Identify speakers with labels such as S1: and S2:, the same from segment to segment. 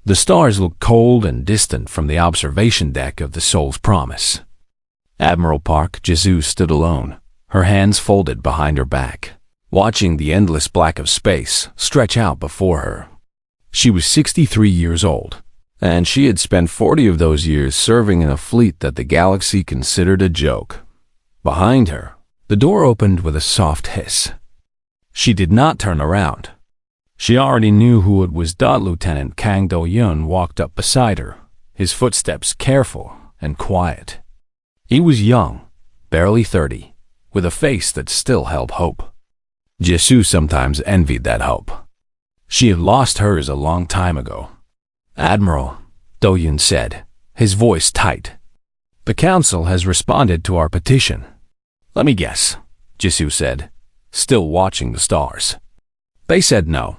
S1: The stars looked cold and distant from the observation deck of the Soul's Promise. Admiral Park Jisu stood alone, her hands folded behind her back, watching the endless black of space stretch out before her. She was 63 years old, and she had spent 40 of those years serving in a fleet that the galaxy considered a joke. Behind her, the door opened with a soft hiss. She did not turn around. She already knew who it was. Lieutenant Kang Do-yun walked up beside her, his footsteps careful and quiet. He was young, barely 30, with a face that still held hope. Jisu sometimes envied that hope. She had lost hers a long time ago. "Admiral," Do-yun said, his voice tight. "The Council has responded to our petition." "Let me guess," Jisu said, still watching the stars. "They said no."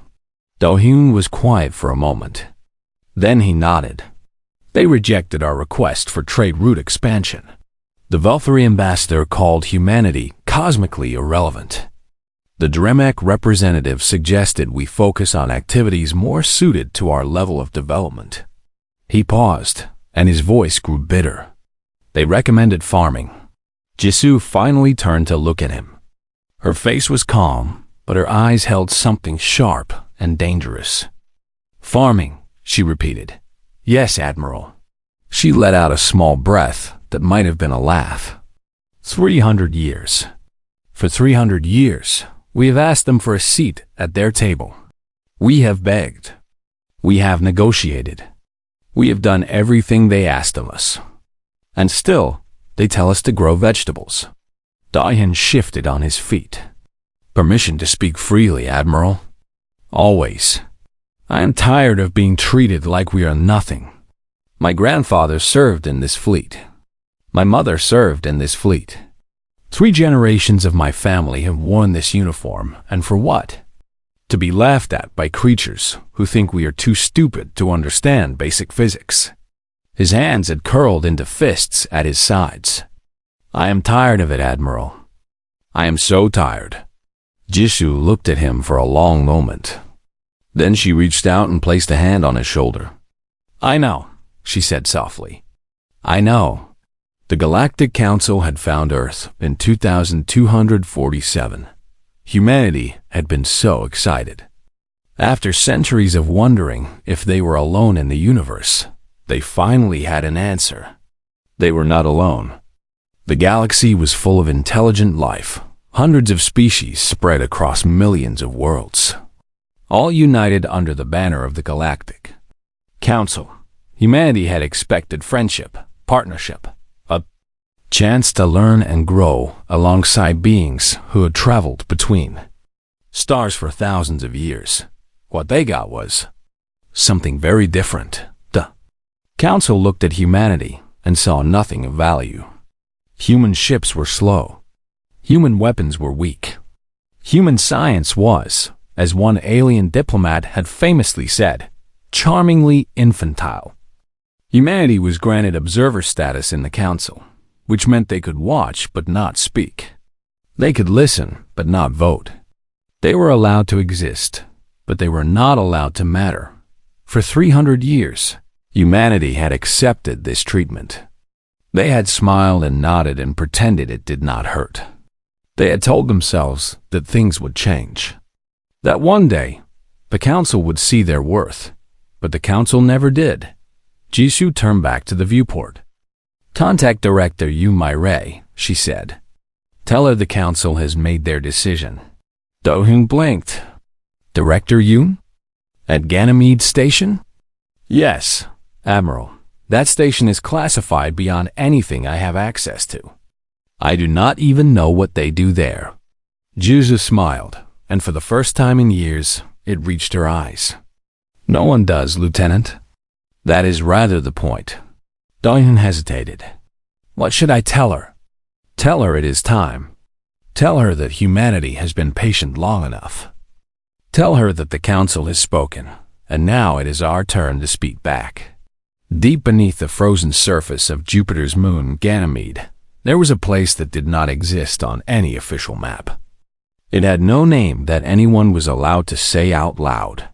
S1: Do-hyun was quiet for a moment. Then he nodded. "They rejected our request for trade route expansion." The Valkyrie ambassador called humanity cosmically irrelevant. The Dremek representative suggested we focus on activities more suited to our level of development. He paused, and his voice grew bitter. They recommended farming. Jisu finally turned to look at him. Her face was calm, but her eyes held something sharp and dangerous. "Farming," she repeated. "Yes, Admiral." She let out a small breath that might have been a laugh. 300 years. For 300 years, we have asked them for a seat at their table. We have begged. We have negotiated. We have done everything they asked of us. And still, they tell us to grow vegetables. Do-hyun shifted on his feet. "Permission to speak freely, Admiral." "Always. I am tired of being treated like we are nothing. My grandfather served in this fleet. My mother served in this fleet. 3 generations of my family have worn this uniform, and for what? To be laughed at by creatures who think we are too stupid to understand basic physics." His hands had curled into fists at his sides. "I am tired of it, Admiral. I am so tired." Jisu looked at him for a long moment. Then she reached out and placed a hand on his shoulder. "I know," she said softly. "I know." The Galactic Council had found Earth in 2247. Humanity had been so excited. After centuries of wondering if they were alone in the universe, they finally had an answer. They were not alone. The galaxy was full of intelligent life, hundreds of species spread across millions of worlds, all united under the banner of the Galactic Council. Humanity had expected friendship, partnership, a chance to learn and grow alongside beings who had traveled between stars for thousands of years. What they got was something very different. The Council looked at humanity and saw nothing of value. Human ships were slow. Human weapons were weak. Human science was, as one alien diplomat had famously said, charmingly infantile. Humanity was granted observer status in the Council, which meant they could watch but not speak. They could listen but not vote. They were allowed to exist, but they were not allowed to matter. For 300 years, humanity had accepted this treatment. They had smiled and nodded and pretended it did not hurt. They had told themselves that things would change, that one day the Council would see their worth, but the Council never did. Jisu turned back to the viewport. "Contact Director Yu Mai-rei," she said. "Tell her the Council has made their decision." Do-hyun blinked. "Director Yu? At Ganymede Station?" "Yes, Admiral. That station is classified beyond anything I have access to. I do not even know what they do there." Jisu smiled, and for the first time in years, it reached her eyes. "No one does, Lieutenant." "That is rather the point." Do-hyun hesitated. "What should I tell her?" "Tell her it is time. Tell her that humanity has been patient long enough. Tell her that the Council has spoken, and now it is our turn to speak back." Deep beneath the frozen surface of Jupiter's moon, Ganymede, there was a place that did not exist on any official map. It had no name that anyone was allowed to say out loud.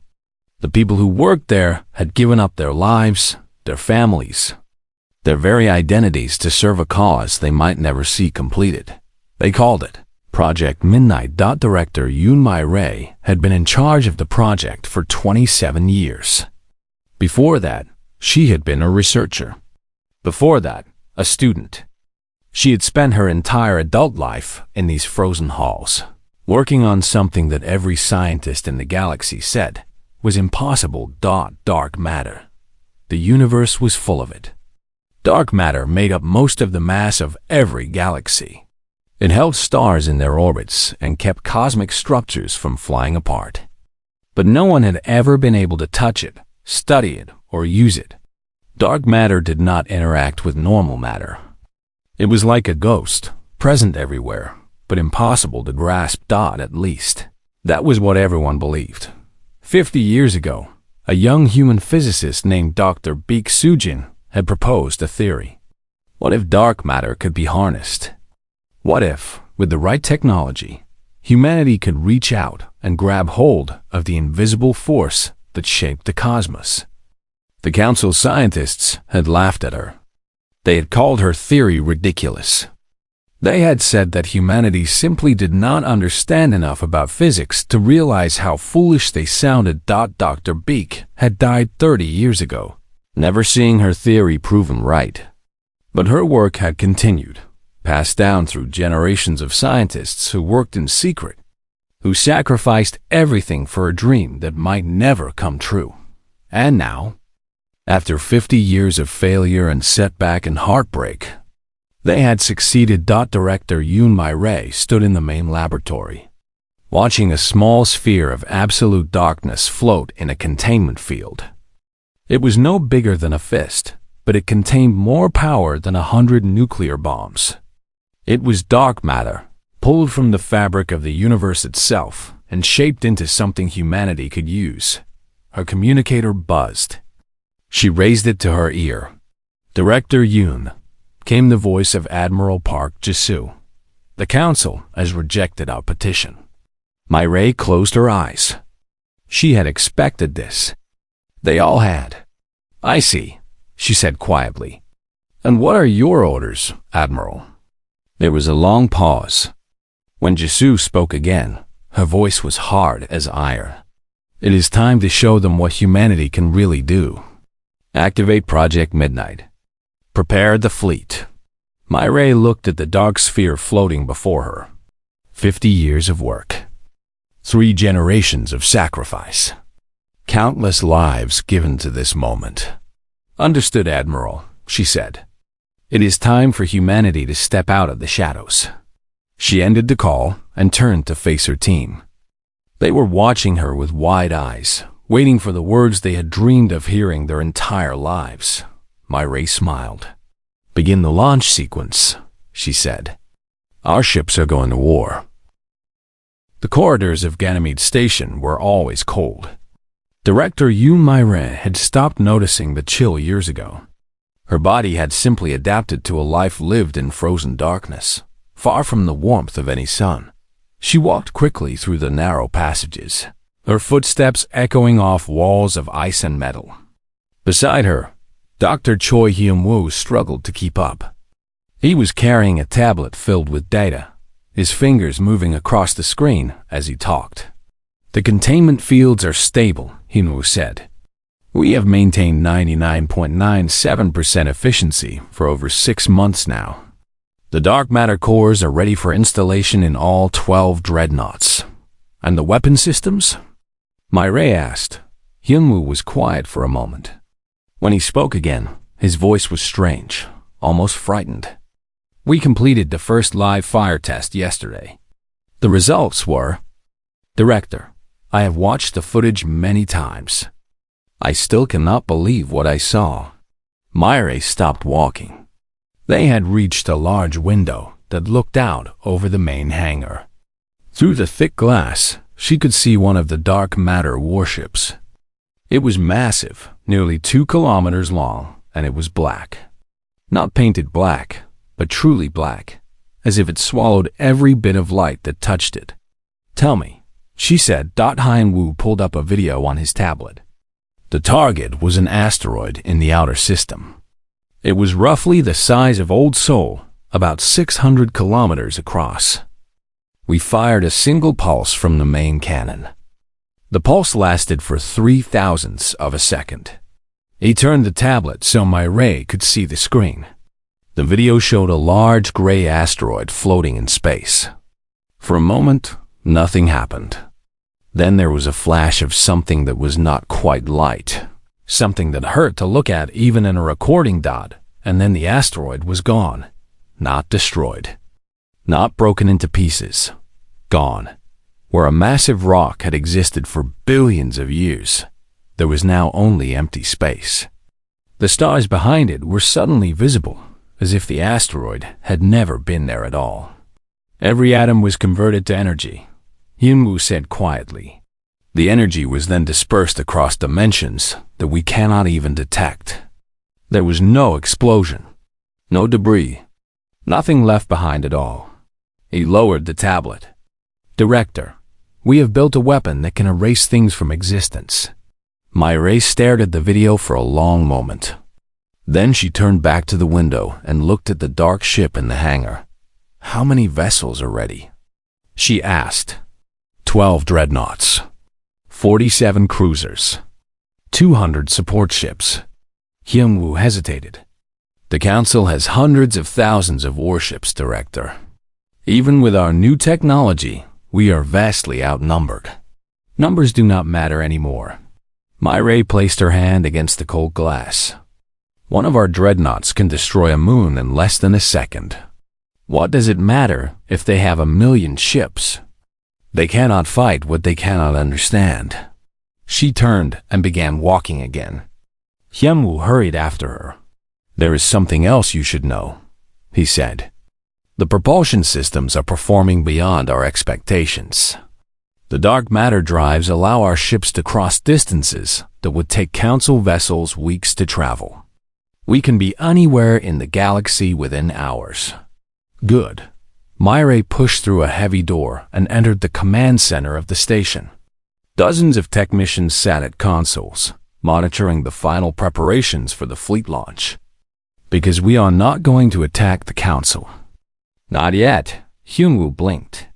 S1: The people who worked there had given up their lives, their families, their very identities to serve a cause they might never see completed. They called it Project Midnight. Director Yoon Mi-rae had been in charge of the project for 27 years. Before that, she had been a researcher. Before that, a student. She had spent her entire adult life in these frozen halls, working on something that every scientist in the galaxy said was impossible. Dark matter. The universe was full of it. Dark matter made up most of the mass of every galaxy. It held stars in their orbits and kept cosmic structures from flying apart. But no one had ever been able to touch it, study it, or use it. Dark matter did not interact with normal matter. It was like a ghost, present everywhere, but impossible to grasp. At least, that was what everyone believed. 50 years ago, a young human physicist named Dr. Baek Soo-jin had proposed a theory. What if dark matter could be harnessed? What if, with the right technology, humanity could reach out and grab hold of the invisible force that shaped the cosmos? The council scientists had laughed at her. They had called her theory ridiculous. They had said that humanity simply did not understand enough about physics to realize how foolish they sounded. Dr. Baek had died 30 years ago, never seeing her theory proven right. But her work had continued, passed down through generations of scientists who worked in secret, who sacrificed everything for a dream that might never come true. And now, after 50 years of failure and setback and heartbreak, they had succeeded. Director Yoon Mi-rae stood in the main laboratory, watching a small sphere of absolute darkness float in a containment field. It was no bigger than a fist, but it contained more power than 100 nuclear bombs. It was dark matter, pulled from the fabric of the universe itself and shaped into something humanity could use. Her communicator buzzed. She raised it to her ear. Director Yoon, came the voice of Admiral Park Ji-soo. The council has rejected our petition. Mi-rae closed her eyes. She had expected this. They all had. I see, she said quietly. And what are your orders, Admiral? There was a long pause. When Ji-soo spoke again, her voice was hard as iron. It is time to show them what humanity can really do. Activate Project Midnight. Prepare the fleet. Mi-rae looked at the dark sphere floating before her. 50 years of work. 3 generations of sacrifice. Countless lives given to this moment. Understood, Admiral, she said. It is time for humanity to step out of the shadows. She ended the call and turned to face her team. They were watching her with wide eyes, waiting for the words they had dreamed of hearing their entire lives. Mi-rae smiled. Begin the launch sequence, she said. Our ships are going to war. The corridors of Ganymede Station were always cold. Director Yoon Mi-rae had stopped noticing the chill years ago. Her body had simply adapted to a life lived in frozen darkness, far from the warmth of any sun. She walked quickly through the narrow passages, her footsteps echoing off walls of ice and metal. Beside her, Dr. Choi Hyun-woo struggled to keep up. He was carrying a tablet filled with data, his fingers moving across the screen as he talked. The containment fields are stable, Hyun-woo said. We have maintained 99.97% efficiency for over 6 months now. The dark matter cores are ready for installation in all 12 dreadnoughts. And the weapon systems? Mi-rae asked. Hyun-woo was quiet for a moment. When he spoke again, his voice was strange, almost frightened. We completed the first live fire test yesterday. The results were, Director, I have watched the footage many times. I still cannot believe what I saw. Mi-rae stopped walking. They had reached a large window that looked out over the main hangar. Through the thick glass, she could see one of the dark matter warships. It was massive, nearly 2 kilometers long, and it was black. Not painted black, but truly black, as if it swallowed every bit of light that touched it. Tell me, she said. Hyun-woo pulled up a video on his tablet. The target was an asteroid in the outer system. It was roughly the size of Old Seoul, about 600 kilometers across. We fired a single pulse from the main cannon. The pulse lasted for 0.003 of a second. He turned the tablet so my ray could see the screen. The video showed a large gray asteroid floating in space. For a moment, nothing happened. Then there was a flash of something that was not quite light, something that hurt to look at even in a recording dot, and then the asteroid was gone, not destroyed, not broken into pieces, gone. Where a massive rock had existed for billions of years, there was now only empty space. The stars behind it were suddenly visible, as if the asteroid had never been there at all. Every atom was converted to energy, Hyunwoo said quietly. The energy was then dispersed across dimensions that we cannot even detect. There was no explosion, no debris, nothing left behind at all. He lowered the tablet. Director, we have built a weapon that can erase things from existence. Myray stared at the video for a long moment. Then she turned back to the window and looked at the dark ship in the hangar. How many vessels are ready? She asked. 12 dreadnoughts, 47 cruisers, 200 support ships. Hyunwoo hesitated. The Council has hundreds of thousands of warships, Director. Even with our new technology, we are vastly outnumbered. Numbers do not matter anymore. Myray placed her hand against the cold glass. One of our dreadnoughts can destroy a moon in less than a second. What does it matter if they have 1,000,000 ships? They cannot fight what they cannot understand. She turned and began walking again. Hyunwoo hurried after her. There is something else you should know, he said. The propulsion systems are performing beyond our expectations. The dark matter drives allow our ships to cross distances that would take Council vessels weeks to travel. We can be anywhere in the galaxy within hours. Good. Myray pushed through a heavy door and entered the command center of the station. Dozens of technicians sat at consoles, monitoring the final preparations for the fleet launch. Because we are not going to attack the Council. Not yet, Hyunwoo blinked.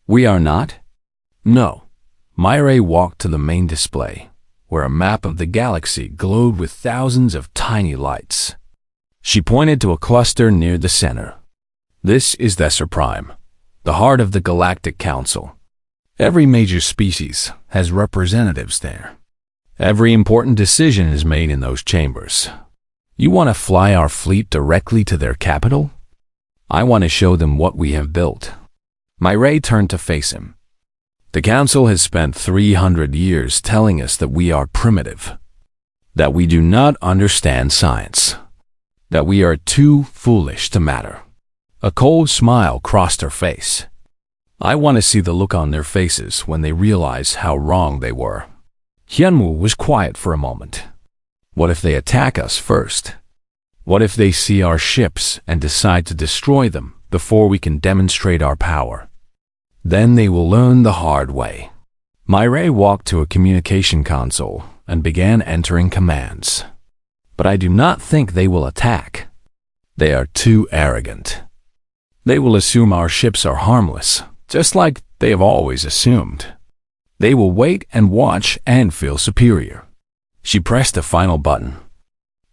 S1: We are not? No. Myray walked to the main display, where a map of the galaxy glowed with thousands of tiny lights. She pointed to a cluster near the center. This is Thesser Prime, the heart of the Galactic Council. Every major species has representatives there. Every important decision is made in those chambers. You want to fly our fleet directly to their capital? I want to show them what we have built. Myray turned to face him. The Council has spent 300 years telling us that we are primitive, that we do not understand science, that we are too foolish to matter. A cold smile crossed her face. I want to see the look on their faces when they realize how wrong they were. Hyunwoo was quiet for a moment. What if they attack us first? What if they see our ships and decide to destroy them before we can demonstrate our power? Then they will learn the hard way. Myray walked to a communication console and began entering commands. But I do not think they will attack. They are too arrogant. They will assume our ships are harmless, just like they have always assumed. They will wait and watch and feel superior. She pressed a final button.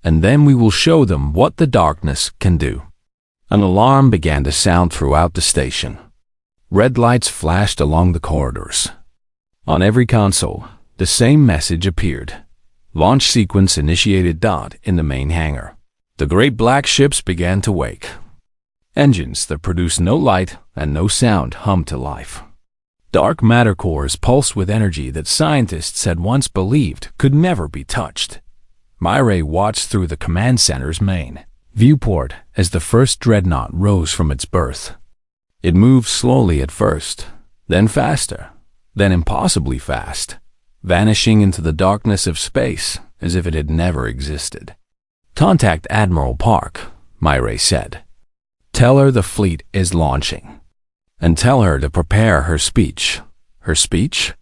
S1: And then we will show them what the darkness can do. An alarm began to sound throughout the station. Red lights flashed along the corridors. On every console, the same message appeared. Launch sequence initiated. In the main hangar. The great black ships began to wake. Engines that produced no light and no sound hummed to life. Dark matter cores pulsed with energy that scientists had once believed could never be touched. Myray watched through the command center's main viewport as the first dreadnought rose from its berth. It moved slowly at first, then faster, then impossibly fast, vanishing into the darkness of space as if it had never existed. Contact Admiral Park, Myray said. Tell her the fleet is launching. And tell her to prepare her speech. Her speech?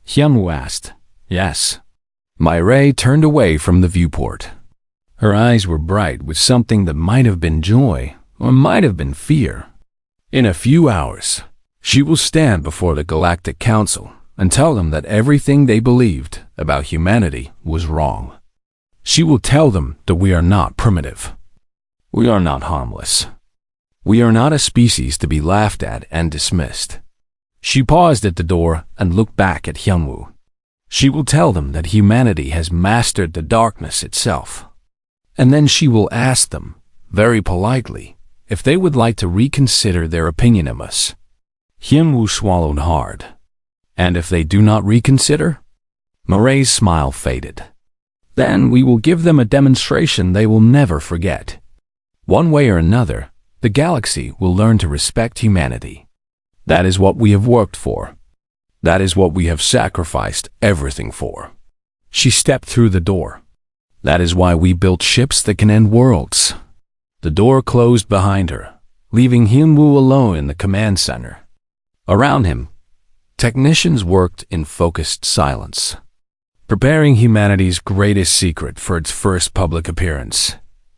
S1: Hyunwoo asked. Yes. Mireille turned away from the viewport. Her eyes were bright with something that might have been joy or might have been fear. In a few hours, she will stand before the Galactic Council and tell them that everything they believed about humanity was wrong. She will tell them that we are not primitive. We are not harmless. We are not a species to be laughed at and dismissed. She paused at the door and looked back at Hyunwoo. She will tell them that humanity has mastered the darkness itself. And then she will ask them, very politely, if they would like to reconsider their opinion of us. Hyunwoo swallowed hard. And if they do not reconsider? Mireille's smile faded. Then we will give them a demonstration they will never forget. One way or another, the galaxy will learn to respect humanity. That is what we have worked for. That is what we have sacrificed everything for. She stepped through the door. That is why we built ships that can end worlds. The door closed behind her, leaving Hyunwoo alone in the command center. Around him, technicians worked in focused silence, preparing humanity's greatest secret for its first public appearance.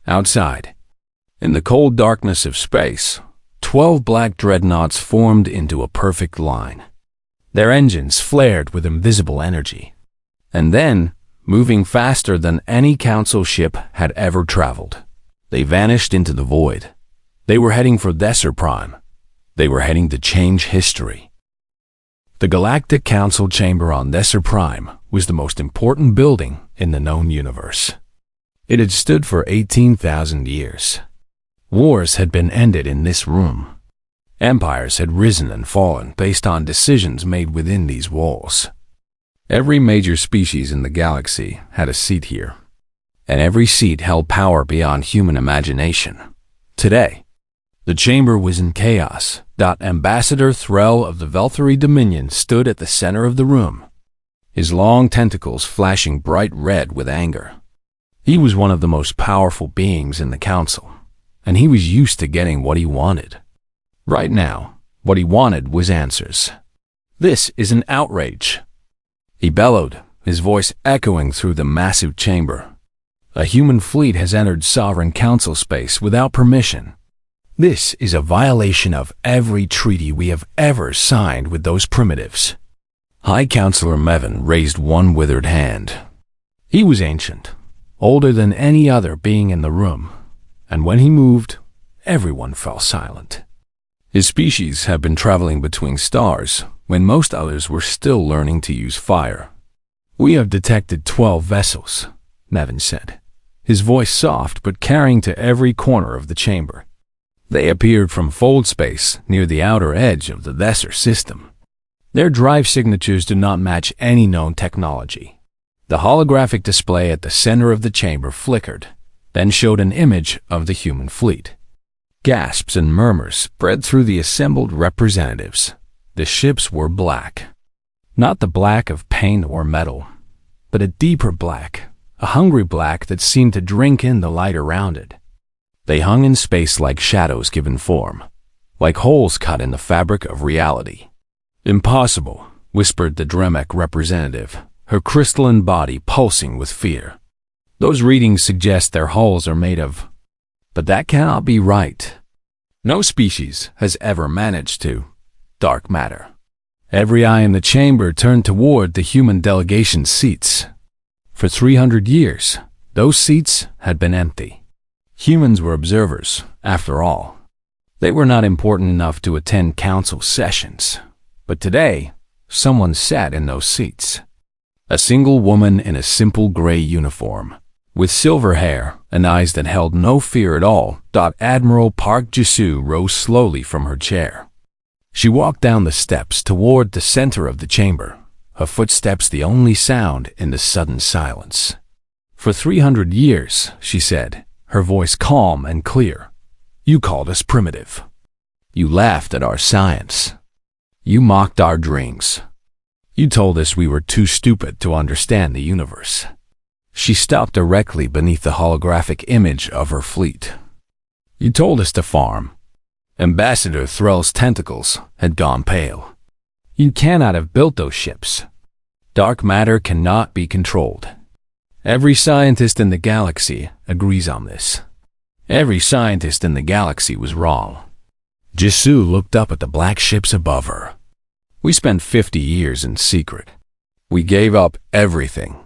S1: Outside, in the cold darkness of space, 12 black dreadnoughts formed into a perfect line. Their engines flared with invisible energy. And then, moving faster than any council ship had ever traveled, they vanished into the void. They were heading for Desert Prime. They were heading to change history. The Galactic Council chamber on Desert Prime was the most important building in the known universe. It had stood for 18,000 years. Wars had been ended in this room. Empires had risen and fallen based on decisions made within these walls. Every major species in the galaxy had a seat here, and every seat held power beyond human imagination. Today, the chamber was in chaos. Ambassador Threll of the Velthari Dominion stood at the center of the room, his long tentacles flashing bright red with anger. He was one of the most powerful beings in the council, and he was used to getting what he wanted. Right now, what he wanted was answers. This is an outrage, he bellowed, his voice echoing through the massive chamber. A human fleet has entered Sovereign Council space without permission. This is a violation of every treaty we have ever signed with those primitives. High Counselor Mevin raised one withered hand. He was ancient, older than any other being in the room, and when he moved, everyone fell silent. His species had been traveling between stars when most others were still learning to use fire. We have detected 12 vessels, Mevin said, his voice soft but carrying to every corner of the chamber. They appeared from fold space near the outer edge of the Desert system. Their drive signatures do not match any known technology. The holographic display at the center of the chamber flickered, then showed an image of the human fleet. Gasps and murmurs spread through the assembled representatives. The ships were black. Not the black of paint or metal, but a deeper black, a hungry black that seemed to drink in the light around it. They hung in space like shadows given form, like holes cut in the fabric of reality. Impossible, whispered the Dremek representative, her crystalline body pulsing with fear. Those readings suggest their hulls are made of... But that cannot be right. No species has ever managed to. Dark matter. Every eye in the chamber turned toward the human delegation's seats. For 300 years, those seats had been empty. Humans were observers, after all. They were not important enough to attend council sessions. But today, someone sat in those seats. A single woman in a simple gray uniform, with silver hair and eyes that held no fear at all. Admiral Park Jisoo rose slowly from her chair. She walked down the steps toward the center of the chamber, her footsteps the only sound in the sudden silence. For 300 years, she said, her voice calm and clear, you called us primitive. You laughed at our science. You mocked our dreams. You told us we were too stupid to understand the universe. She stopped directly beneath the holographic image of her fleet. You told us to farm. Ambassador Threll's tentacles had gone pale. You cannot have built those ships. Dark matter cannot be controlled. Every scientist in the galaxy agrees on this. Every scientist in the galaxy was wrong. Jisoo looked up at the black ships above her. We spent 50 years in secret. We gave up everything.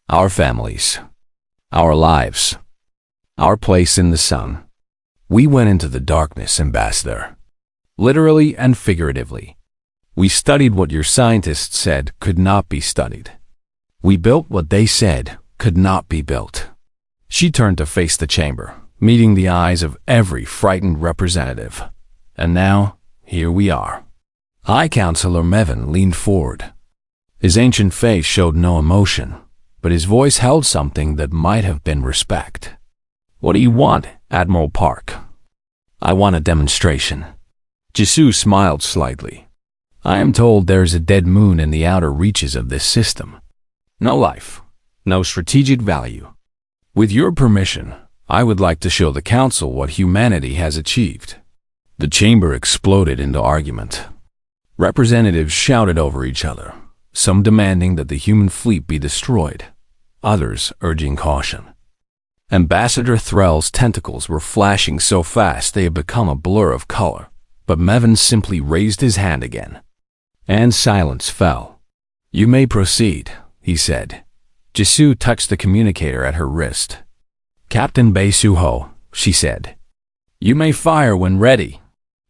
S1: Our families. Our lives. Our place in the sun. We went into the darkness, Ambassador. Literally and figuratively. We studied what your scientists said could not be studied. We built what they said could not be built. She turned to face the chamber, meeting the eyes of every frightened representative. And now, here we are. High Counselor Mevin leaned forward. His ancient face showed no emotion, but his voice held something that might have been respect. What do you want, Admiral Park? I want a demonstration. Jisoo smiled slightly. I am told there is a dead moon in the outer reaches of this system. No life, no strategic value. With your permission, I would like to show the Council what humanity has achieved. The chamber exploded into argument. Representatives shouted over each other, some demanding that the human fleet be destroyed, others urging caution. Ambassador Threll's tentacles were flashing so fast they had become a blur of color, but Mevin simply raised his hand again. And silence fell. You may proceed, he said. Jisoo touched the communicator at her wrist. Captain Bae-Suho, she said. You may fire when ready.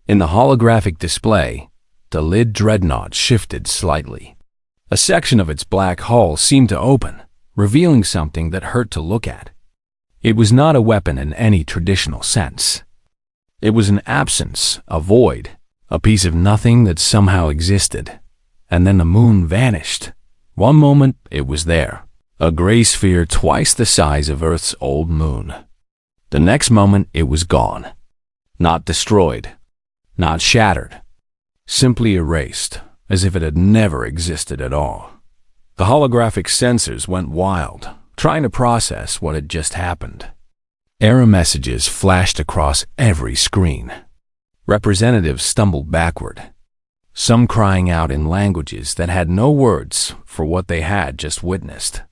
S1: In the holographic display, the lid dreadnought shifted slightly. A section of its black hull seemed to open, revealing something that hurt to look at. It was not a weapon in any traditional sense. It was an absence, a void, a piece of nothing that somehow existed. And then the moon vanished. One moment it was there, a gray sphere twice the size of Earth's old moon. The next moment it was gone. Not destroyed, not shattered, simply erased, as if it had never existed at all. The holographic sensors went wild, trying to process what had just happened. Error messages flashed across every screen. Representatives stumbled backward, some crying out in languages that had no words for what they had just witnessed.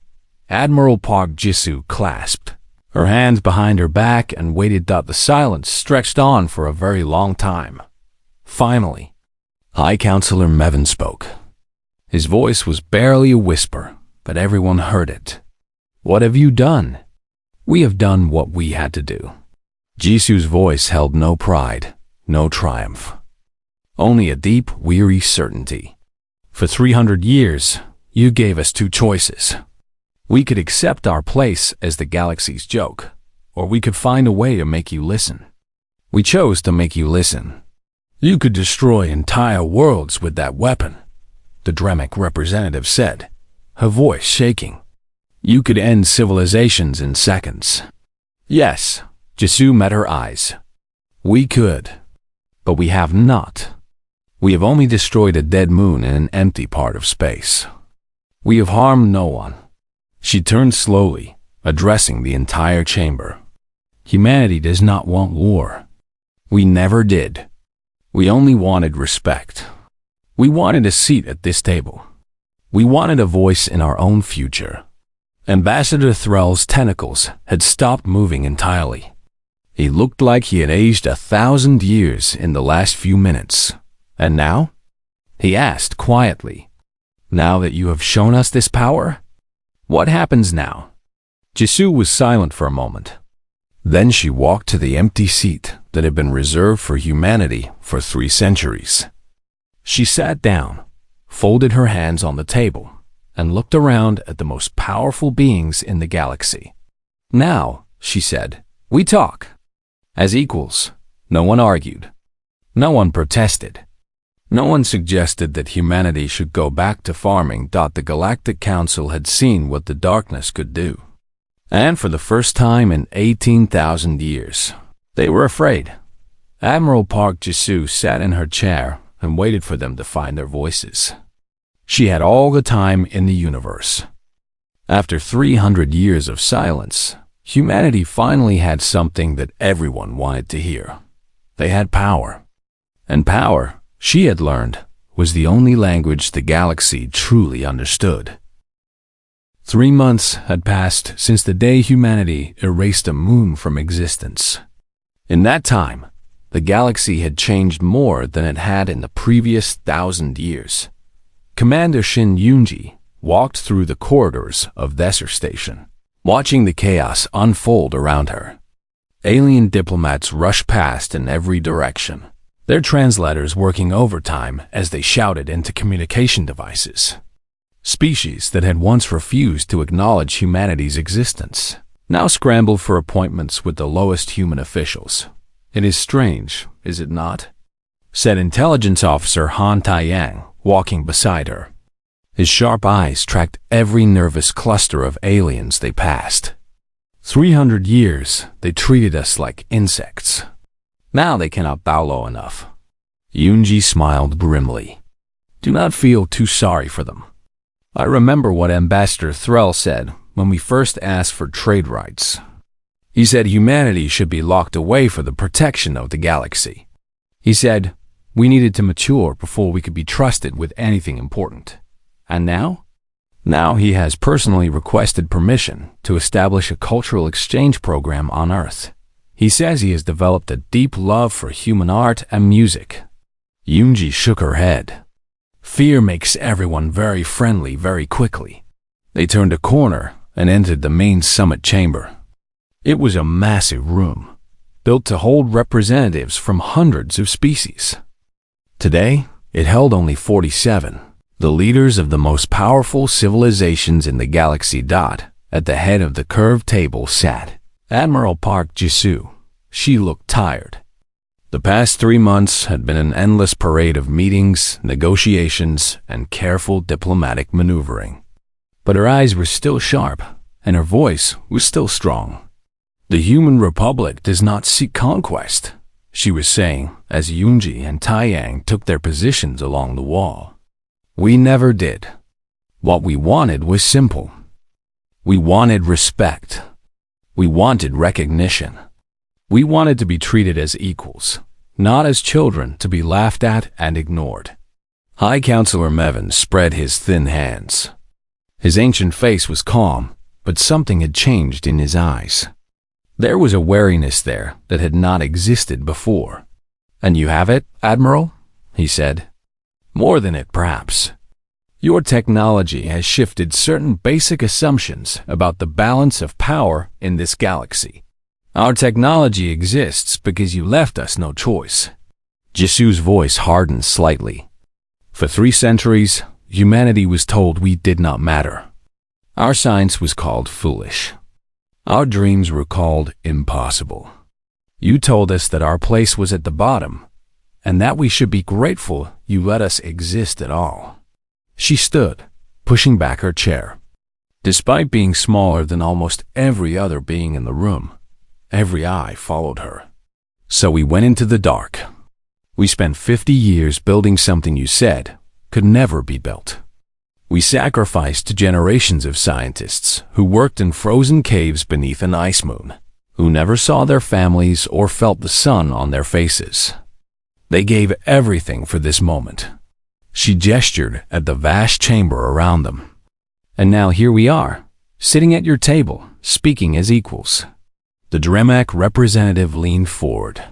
S1: Admiral Park Jisoo clasped her hands behind her back and waited. The silence stretched on for a very long time. Finally, High Counselor Mevin spoke. His voice was barely a whisper, but everyone heard it. What have you done? We have done what we had to do. Jisoo's voice held no pride, no triumph. Only a deep, weary certainty. For 300 years, you gave us two choices. We could accept our place as the galaxy's joke, or we could find a way to make you listen. We chose to make you listen. You could destroy entire worlds with that weapon, the Dremic representative said, her voice shaking. You could end civilizations in seconds. Yes, Jisoo met her eyes. We could, but we have not. We have only destroyed a dead moon in an empty part of space. We have harmed no one. She turned slowly, addressing the entire chamber. Humanity does not want war. We never did. We only wanted respect. We wanted a seat at this table. We wanted a voice in our own future. Ambassador Threll's tentacles had stopped moving entirely. He looked like he had aged 1,000 years in the last few minutes. And now? He asked quietly. Now that you have shown us this power? What happens now? Jisoo was silent for a moment. Then she walked to the empty seat that had been reserved for humanity for 3 centuries. She sat down, folded her hands on the table, and looked around at the most powerful beings in the galaxy. Now, she said, we talk. As equals. No one argued. No one protested. No one suggested that humanity should go back to farming. The Galactic Council had seen what the darkness could do. And for the first time in 18,000 years, they were afraid. Admiral Park Jisoo sat in her chair and waited for them to find their voices. She had all the time in the universe. After 300 years of silence, humanity finally had something that everyone wanted to hear. They had power. And power, she had learned, was the only language the galaxy truly understood. 3 months had passed since the day humanity erased a moon from existence. In that time, the galaxy had changed more than it had in the previous 1,000 years. Commander Shin Yunji walked through the corridors of Desert Station, watching the chaos unfold around her. Alien diplomats rushed past in every direction, their translators working overtime as they shouted into communication devices. Species that had once refused to acknowledge humanity's existence now scrambled for appointments with the lowest human officials. "It is strange, is it not?" said Intelligence Officer Han Taiyang, walking beside her. His sharp eyes tracked every nervous cluster of aliens they passed. 300 years, they treated us like insects. Now they cannot bow low enough. Yunji smiled grimly. "Do not feel too sorry for them. I remember what Ambassador Threll said when we first asked for trade rights. He said humanity should be locked away for the protection of the galaxy. He said we needed to mature before we could be trusted with anything important. And now? Now he has personally requested permission to establish a cultural exchange program on Earth. He says he has developed a deep love for human art and music." Yunji shook her head. Fear makes everyone very friendly very quickly. They turned a corner and entered the main summit chamber. It was a massive room, built to hold representatives from hundreds of species. Today, it held only 47, the leaders of the most powerful civilizations in the galaxy. At the head of the curved table sat Admiral Park Jisoo. She looked tired. The past 3 months had been an endless parade of meetings, negotiations, and careful diplomatic maneuvering. But her eyes were still sharp, and her voice was still strong. "The Human Republic does not seek conquest," she was saying as Yunji and Taiyang took their positions along the wall. "We never did. What we wanted was simple. We wanted respect. We wanted recognition. We wanted to be treated as equals, not as children to be laughed at and ignored." High Counselor Mevin spread his thin hands. His ancient face was calm, but something had changed in his eyes. There was a wariness there that had not existed before. "And you have it, Admiral?" he said. "More than it, perhaps. Your technology has shifted certain basic assumptions about the balance of power in this galaxy. Our technology exists because you left us no choice." Jisoo's voice hardened slightly. "For 3 centuries, humanity was told we did not matter. Our science was called foolish. Our dreams were called impossible. You told us that our place was at the bottom, and that we should be grateful you let us exist at all." She stood, pushing back her chair. Despite being smaller than almost every other being in the room, every eye followed her. "So we went into the dark. We spent 50 years building something you said could never be built. We sacrificed generations of scientists who worked in frozen caves beneath an ice moon, who never saw their families or felt the sun on their faces. They gave everything for this moment." She gestured at the vast chamber around them. "And now here we are, sitting at your table, speaking as equals." The Dremak representative leaned forward.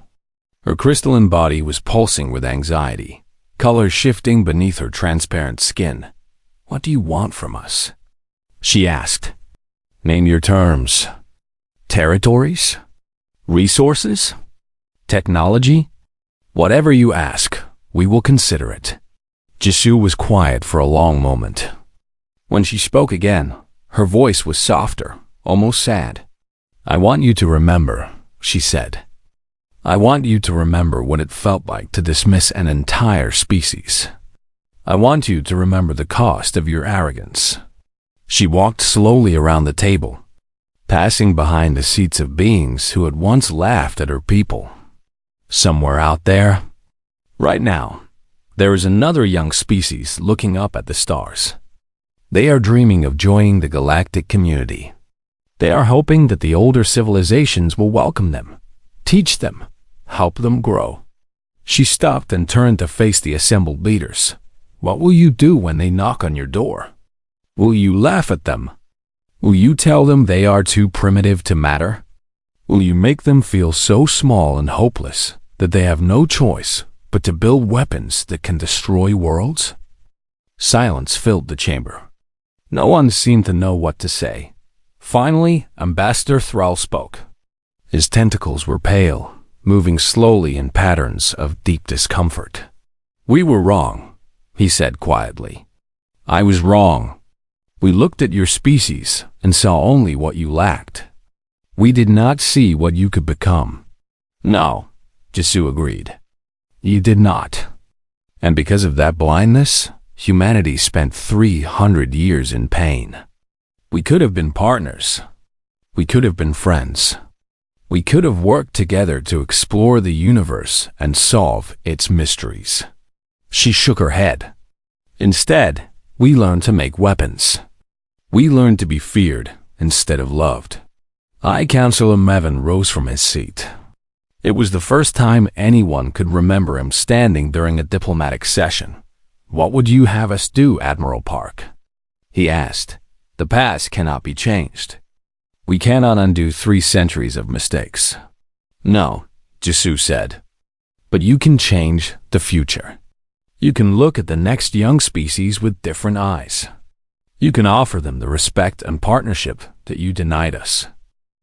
S1: Her crystalline body was pulsing with anxiety, color shifting beneath her transparent skin. "What do you want from us?" she asked. "Name your terms. Territories? Resources? Technology? Whatever you ask, we will consider it." Jisoo was quiet for a long moment. When she spoke again, her voice was softer, almost sad. "I want you to remember," she said. "I want you to remember what it felt like to dismiss an entire species. I want you to remember the cost of your arrogance." She walked slowly around the table, passing behind the seats of beings who had once laughed at her people. Somewhere out there, right now, there is another young species looking up at the stars. They are dreaming of joining the galactic community. They are hoping that the older civilizations will welcome them, teach them, help them grow. She stopped and turned to face the assembled leaders. "What will you do when they knock on your door? Will you laugh at them? Will you tell them they are too primitive to matter? Will you make them feel so small and hopeless that they have no choice but to build weapons that can destroy worlds? Silence filled the chamber. No one seemed to know what to say. Finally, Ambassador Thrall spoke. His tentacles were pale, moving slowly in patterns of deep discomfort. "We were wrong," he said quietly. "I was wrong. We looked at your species and saw only what you lacked. We did not see what you could become." "No," Jesu agreed. "You did not. And because of that blindness, humanity spent 300 years in pain. We could have been partners. We could have been friends. We could have worked together to explore the universe and solve its mysteries." She shook her head. "Instead, we learned to make weapons. We learned to be feared instead of loved." High Counselor Mevin rose from his seat. It was the first time anyone could remember him standing during a diplomatic session. "What would you have us do, Admiral Park?" he asked. "The past cannot be changed. We cannot undo 3 centuries of mistakes." "No," Jesu said. "But you can change the future. You can look at the next young species with different eyes. You can offer them the respect and partnership that you denied us."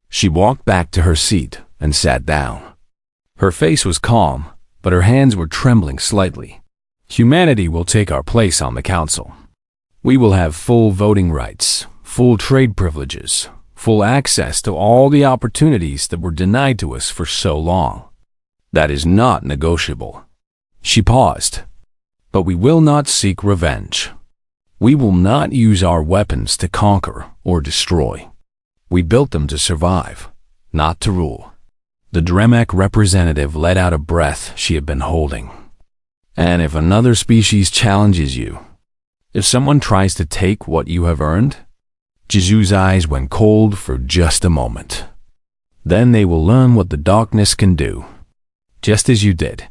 S1: She walked back to her seat and sat down. Her face was calm, but her hands were trembling slightly. "Humanity will take our place on the council. We will have full voting rights, full trade privileges, full access to all the opportunities that were denied to us for so long. That is not negotiable." She paused. "But we will not seek revenge. We will not use our weapons to conquer or destroy. We built them to survive, not to rule." The Dremek representative let out a breath she had been holding. "And if another species challenges you, if someone tries to take what you have earned?" Jesu's eyes went cold for just a moment. "Then they will learn what the darkness can do, just as you did."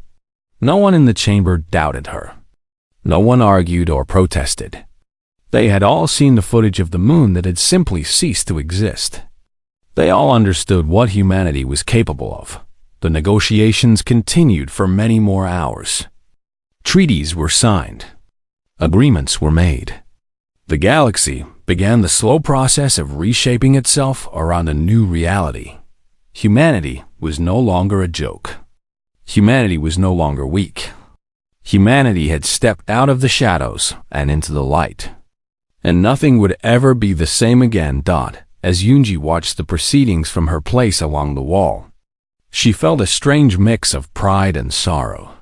S1: No one in the chamber doubted her. No one argued or protested. They had all seen the footage of the moon that had simply ceased to exist. They all understood what humanity was capable of. The negotiations continued for many more hours. Treaties were signed. Agreements were made. The galaxy began the slow process of reshaping itself around a new reality. Humanity was no longer a joke. Humanity was no longer weak. Humanity had stepped out of the shadows and into the light. And nothing would ever be the same again. As Yunji watched the proceedings from her place along the wall, she felt a strange mix of pride and sorrow.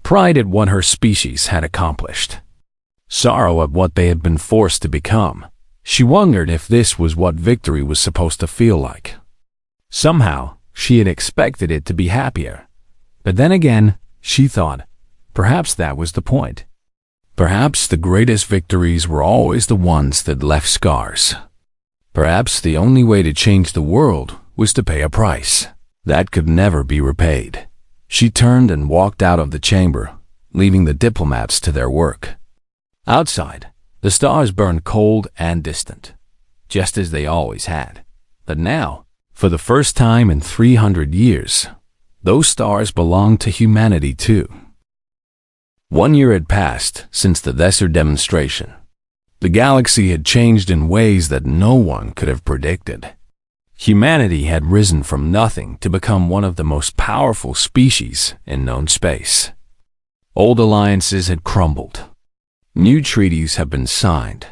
S1: Pride at what her species had accomplished. Sorrow at what they had been forced to become. She wondered if this was what victory was supposed to feel like. Somehow, she had expected it to be happier. But then again, she thought, perhaps that was the point. Perhaps the greatest victories were always the ones that left scars. Perhaps the only way to change the world was to pay a price that could never be repaid. She turned and walked out of the chamber, leaving the diplomats to their work. Outside, the stars burned cold and distant, just as they always had. But now, for the first time in 300 years, those stars belonged to humanity too. 1 year had passed since the Desert demonstration. The galaxy had changed in ways that no one could have predicted. Humanity had risen from nothing to become one of the most powerful species in known space. Old alliances had crumbled. New treaties had been signed.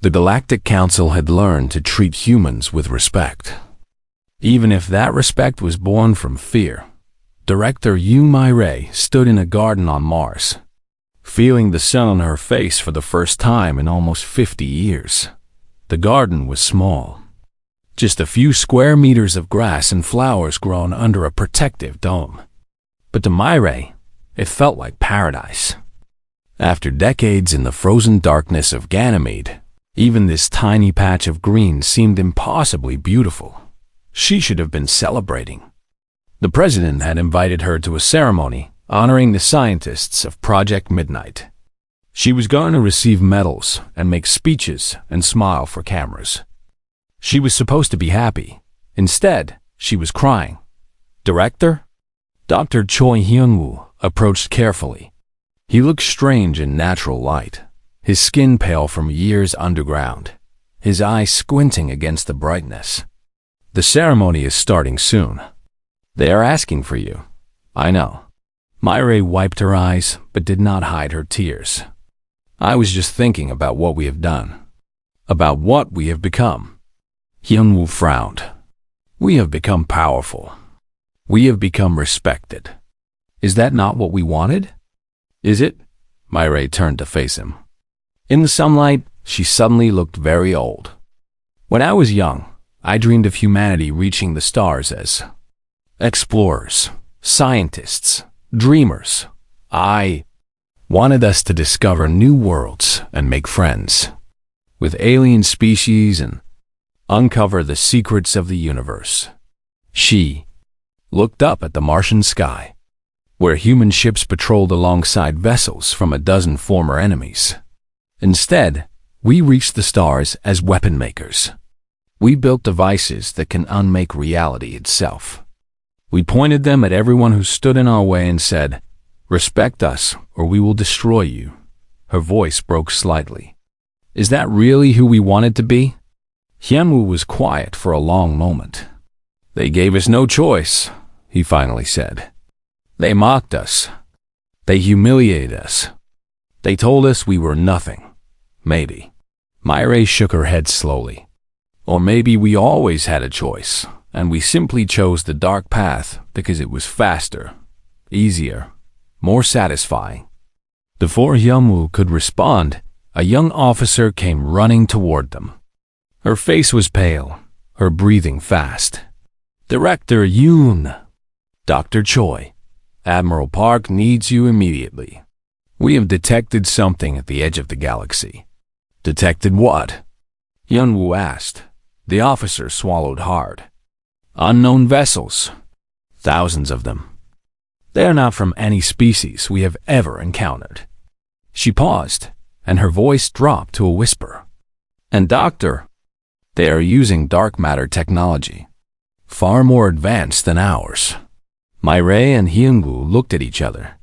S1: The Galactic Council had learned to treat humans with respect, even if that respect was born from fear. Director Yu Mai stood in a garden on Mars, feeling the sun on her face for the first time in almost 50 years. The garden was small, just a few square meters of grass and flowers grown under a protective dome. But to Mai, it felt like paradise. After decades in the frozen darkness of Ganymede, even this tiny patch of green seemed impossibly beautiful. She should have been celebrating. The president had invited her to a ceremony honoring the scientists of Project Midnight. She was going to receive medals and make speeches and smile for cameras. She was supposed to be happy. Instead, she was crying. Director? Dr. Choi Hyun-woo approached carefully. He looked strange in natural light, his skin pale from years underground, his eyes squinting against the brightness. The ceremony is starting soon. They are asking for you. I know. Myrae wiped her eyes, but did not hide her tears. I was just thinking about what we have done. About what we have become. Hyun-woo frowned. We have become powerful. We have become respected. Is that not what we wanted? Is it? Myrae turned to face him. In the sunlight, she suddenly looked very old. When I was young, I dreamed of humanity reaching the stars as explorers, scientists, dreamers. I wanted us to discover new worlds and make friends with alien species and uncover the secrets of the universe. She looked up at the Martian sky, where human ships patrolled alongside vessels from a dozen former enemies. Instead, we reached the stars as weapon makers. We built devices that can unmake reality itself. We pointed them at everyone who stood in our way and said, "Respect us, or we will destroy you." Her voice broke slightly. Is that really who we wanted to be? Hyun-woo was quiet for a long moment. They gave us no choice, he finally said. They mocked us. They humiliated us. They told us we were nothing. Maybe. Myrae shook her head slowly. Or maybe we always had a choice, and we simply chose the dark path because it was faster, easier, more satisfying. Before Hyun-woo could respond, a young officer came running toward them. Her face was pale, her breathing fast. Director Yoon. Dr. Choi. Admiral Park needs you immediately. We have detected something at the edge of the galaxy. Detected what? Hyun-woo asked. The officer swallowed hard. Unknown vessels. Thousands of them. They are not from any species we have ever encountered. She paused, and her voice dropped to a whisper. And Doctor, they are using dark matter technology, far more advanced than ours. Myrae and Hyun-woo looked at each other.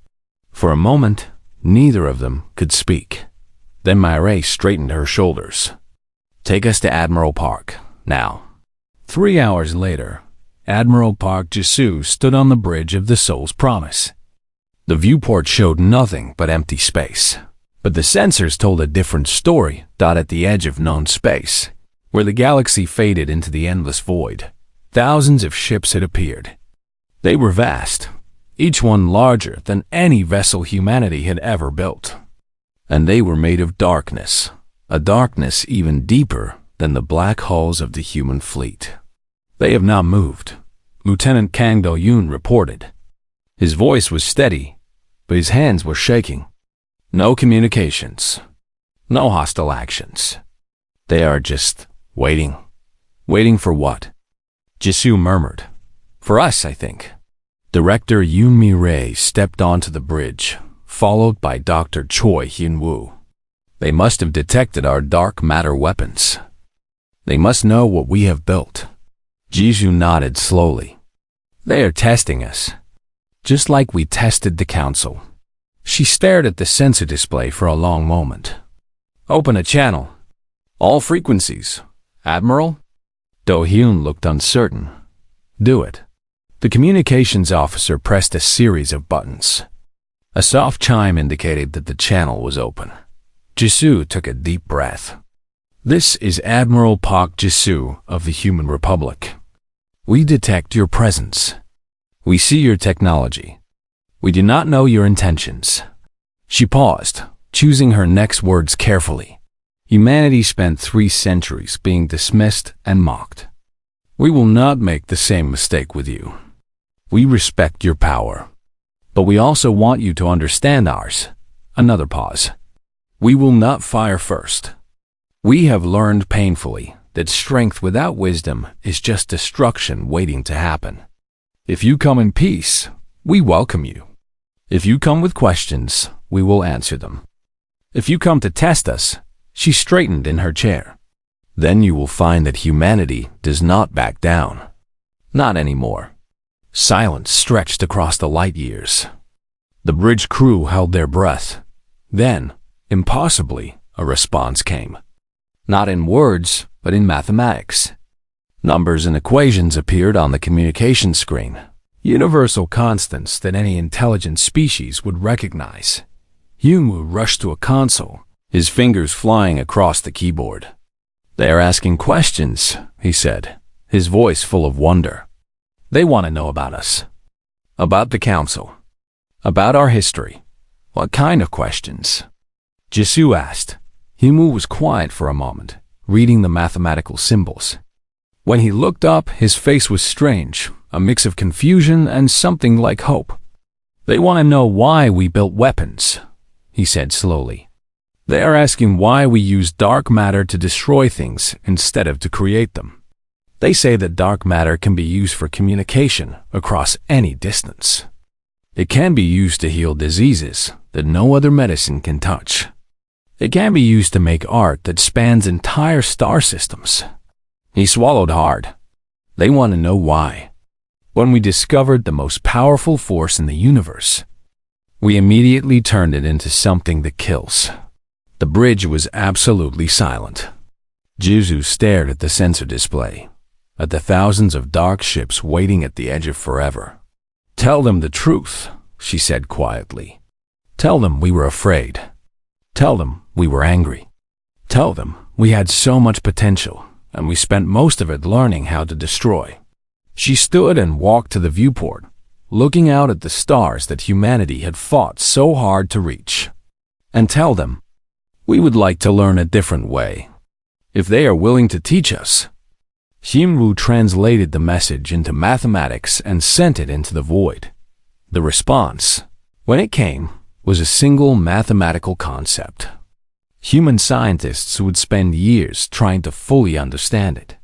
S1: For a moment, neither of them could speak. Then Myrae straightened her shoulders. Take us to Admiral Park, now. 3 hours later, Admiral Park Jisoo stood on the bridge of the Soul's Promise. The viewport showed nothing but empty space, but the sensors told a different story. At the edge of known space, where the galaxy faded into the endless void, thousands of ships had appeared. They were vast, each one larger than any vessel humanity had ever built. And they were made of darkness, a darkness even deeper than the black hulls of the human fleet. They have not moved, Lieutenant Kang Do-yoon reported. His voice was steady, but his hands were shaking. No communications, no hostile actions. They are just waiting. Waiting for what? Jisoo murmured. For us, I think. Director Yoon Mi-rae stepped onto the bridge, followed by Dr. Choi Hyun-woo. They must have detected our dark matter weapons. They must know what we have built. Jisoo nodded slowly. They are testing us, just like we tested the Council. She stared at the sensor display for a long moment. Open a channel. All frequencies. Admiral? Do-hyun looked uncertain. Do it. The communications officer pressed a series of buttons. A soft chime indicated that the channel was open. Jisoo took a deep breath. This is Admiral Park Jisoo of the Human Republic. We detect your presence. We see your technology. We do not know your intentions. She paused, choosing her next words carefully. Humanity spent 3 centuries being dismissed and mocked. We will not make the same mistake with you. We respect your power. But we also want you to understand ours. Another pause. We will not fire first. We have learned painfully that strength without wisdom is just destruction waiting to happen. If you come in peace, we welcome you. If you come with questions, we will answer them. If you come to test us, she straightened in her chair. Then you will find that humanity does not back down. Not anymore. Silence stretched across the light years. The bridge crew held their breath. Then, impossibly, a response came. Not in words, but in mathematics. Numbers and equations appeared on the communication screen. Universal constants that any intelligent species would recognize. Yunwu rushed to a console, his fingers flying across the keyboard. "They are asking questions," he said, his voice full of wonder. "They want to know about us. About the council. About our history." "What kind of questions?" Jisoo asked. Yunwu was quiet for a moment, reading the mathematical symbols. When he looked up, his face was strange, a mix of confusion and something like hope. "They want to know why we built weapons," he said slowly. "They are asking why we use dark matter to destroy things instead of to create them. They say that dark matter can be used for communication across any distance. It can be used to heal diseases that no other medicine can touch. It can be used to make art that spans entire star systems." He swallowed hard. "They want to know why. When we discovered the most powerful force in the universe, we immediately turned it into something that kills." The bridge was absolutely silent. Jisoo stared at the sensor display, at the thousands of dark ships waiting at the edge of forever. "Tell them the truth," she said quietly. "Tell them we were afraid. Tell them we were angry. Tell them we had so much potential, and we spent most of it learning how to destroy." She stood and walked to the viewport, looking out at the stars that humanity had fought so hard to reach. "And tell them, we would like to learn a different way, if they are willing to teach us." Yunwu translated the message into mathematics and sent it into the void. The response, when it came, was a single mathematical concept. Human scientists would spend years trying to fully understand it.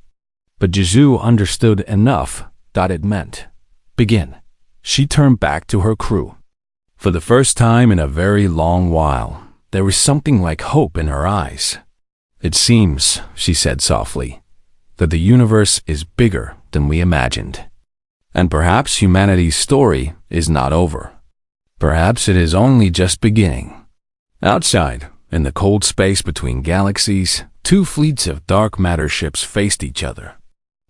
S1: But Jisoo understood enough that it meant, begin. She turned back to her crew. For the first time in a very long while, there was something like hope in her eyes. "It seems," she said softly, "that the universe is bigger than we imagined. And perhaps humanity's story is not over. Perhaps it is only just beginning." Outside, in the cold space between galaxies, two fleets of dark matter ships faced each other.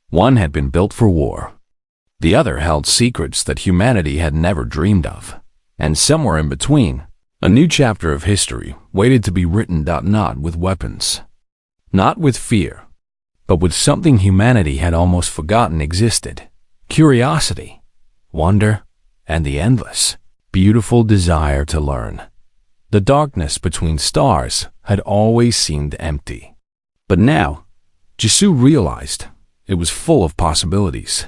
S1: One had been built for war. The other held secrets that humanity had never dreamed of. And somewhere in between, a new chapter of history waited to be written, not with weapons, not with fear, but with something humanity had almost forgotten existed: curiosity, wonder, and the endless, beautiful desire to learn. The darkness between stars had always seemed empty. But now, Jisoo realized it was full of possibilities.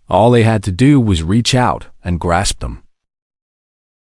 S1: All they had to do was reach out and grasp them.